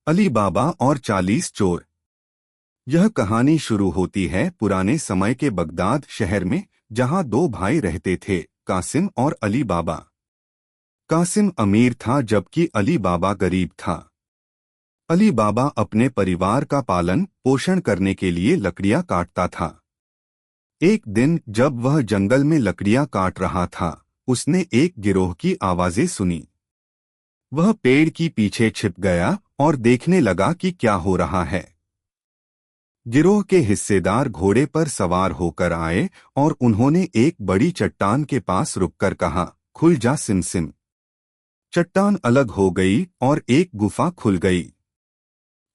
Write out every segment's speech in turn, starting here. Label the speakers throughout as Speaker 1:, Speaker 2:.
Speaker 1: अली बाबा और 40 चोर। यह कहानी शुरू होती है पुराने समय के बगदाद शहर में, जहां दो भाई रहते थे, कासिम और अली बाबा। कासिम अमीर था जबकि अली बाबा गरीब था। अली बाबा अपने परिवार का पालन पोषण करने के लिए लकड़ियां काटता था। एक दिन जब वह जंगल में लकड़ियां काट रहा था, उसने एक गिरोह की आवाजें सुनी। वह पेड़ की पीछे छिप गया और देखने लगा कि क्या हो रहा है। गिरोह के हिस्सेदार घोड़े पर सवार होकर आए और उन्होंने एक बड़ी चट्टान के पास रुककर कहा, खुल जा सिम सिम। चट्टान अलग हो गई और एक गुफा खुल गई।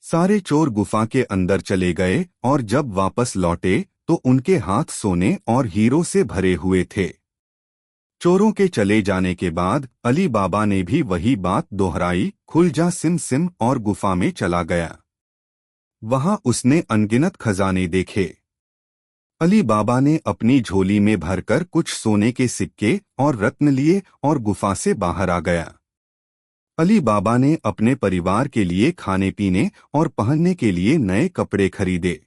Speaker 1: सारे चोर गुफा के अंदर चले गए और जब वापस लौटे तो उनके हाथ सोने और हीरो से भरे हुए थे। चोरों के चले जाने के बाद अली बाबा ने भी वही बात दोहराई, खुल जा सिम सिम, और गुफा में चला गया। वहां उसने अनगिनत खजाने देखे। अली बाबा ने अपनी झोली में भरकर कुछ सोने के सिक्के और रत्न लिए और गुफा से बाहर आ गया। अली बाबा ने अपने परिवार के लिए खाने पीने और पहनने के लिए नए कपड़े खरीदे।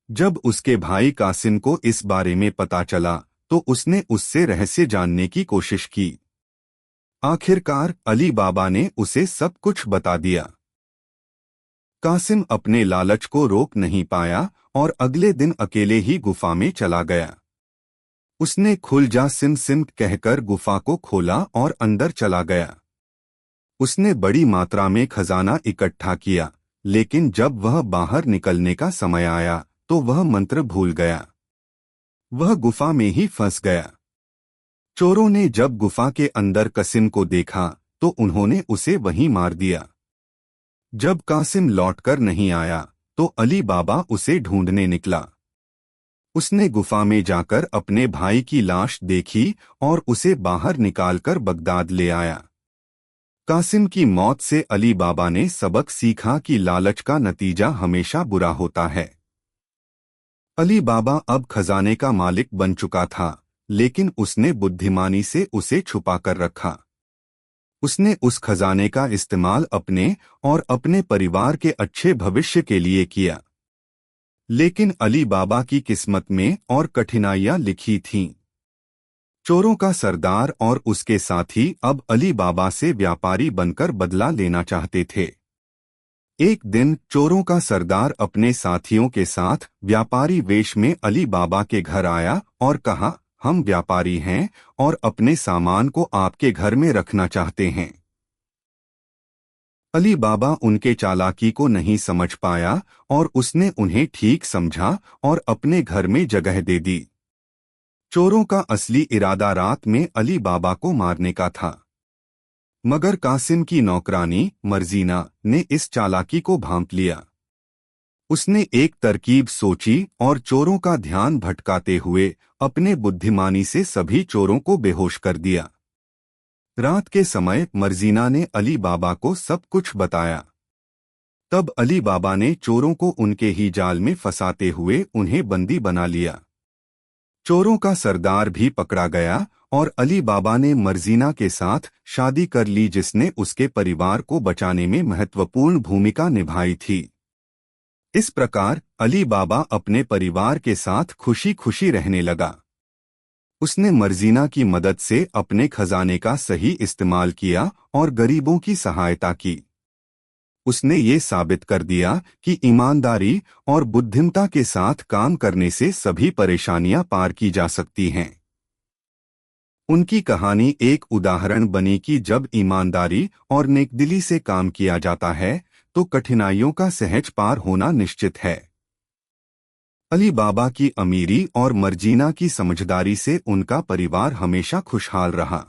Speaker 1: जब उसके भाई कासिम को इस बारे में पता चला तो उसने उससे रहस्य जानने की कोशिश की। आखिरकार अली बाबा ने उसे सब कुछ बता दिया। कासिम अपने लालच को रोक नहीं पाया और अगले दिन अकेले ही गुफा में चला गया। उसने खुल जा सिम सिम कहकर गुफा को खोला और अंदर चला गया। उसने बड़ी मात्रा में खजाना इकट्ठा किया, लेकिन जब वह बाहर निकलने का समय आया तो वह मंत्र भूल गया। वह गुफा में ही फंस गया। चोरों ने जब गुफा के अंदर कासिम को देखा तो उन्होंने उसे वहीं मार दिया। जब कासिम लौटकर नहीं आया तो अली बाबा उसे ढूंढने निकला। उसने गुफा में जाकर अपने भाई की लाश देखी और उसे बाहर निकालकर बगदाद ले आया। कासिम की मौत से अली बाबा ने सबक सीखा कि लालच का नतीजा हमेशा बुरा होता है। अली बाबा अब खजाने का मालिक बन चुका था, लेकिन उसने बुद्धिमानी से उसे छुपा कर रखा। उसने उस खजाने का इस्तेमाल अपने और अपने परिवार के अच्छे भविष्य के लिए किया। लेकिन अली बाबा की किस्मत में और कठिनाइयां लिखी थीं। चोरों का सरदार और उसके साथी अब अली बाबा से व्यापारी बनकर बदला लेना चाहते थे। एक दिन चोरों का सरदार अपने साथियों के साथ व्यापारी वेश में अली बाबा के घर आया और कहा, हम व्यापारी हैं और अपने सामान को आपके घर में रखना चाहते हैं। अली बाबा उनके चालाकी को नहीं समझ पाया और उसने उन्हें ठीक समझा और अपने घर में जगह दे दी। चोरों का असली इरादा रात में अली बाबा को मारने का था, मगर कासिम की नौकरानी मर्जीना ने इस चालाकी को भांप लिया। उसने एक तरकीब सोची और चोरों का ध्यान भटकाते हुए अपने बुद्धिमानी से सभी चोरों को बेहोश कर दिया। रात के समय मर्जीना ने अली बाबा को सब कुछ बताया। तब अली बाबा ने चोरों को उनके ही जाल में फंसाते हुए उन्हें बंदी बना लिया। चोरों का सरदार भी पकड़ा गया और अली बाबा ने मर्जीना के साथ शादी कर ली, जिसने उसके परिवार को बचाने में महत्वपूर्ण भूमिका निभाई थी। इस प्रकार अली बाबा अपने परिवार के साथ खुशी खुशी रहने लगा। उसने मर्जीना की मदद से अपने खजाने का सही इस्तेमाल किया और गरीबों की सहायता की। उसने ये साबित कर दिया कि ईमानदारी और बुद्धिमता के साथ काम करने से सभी परेशानियां पार की जा सकती हैं। उनकी कहानी एक उदाहरण बनी कि जब ईमानदारी और नेकदिली से काम किया जाता है तो कठिनाइयों का सहज पार होना निश्चित है। अली बाबा की अमीरी और मर्जीना की समझदारी से उनका परिवार हमेशा खुशहाल रहा।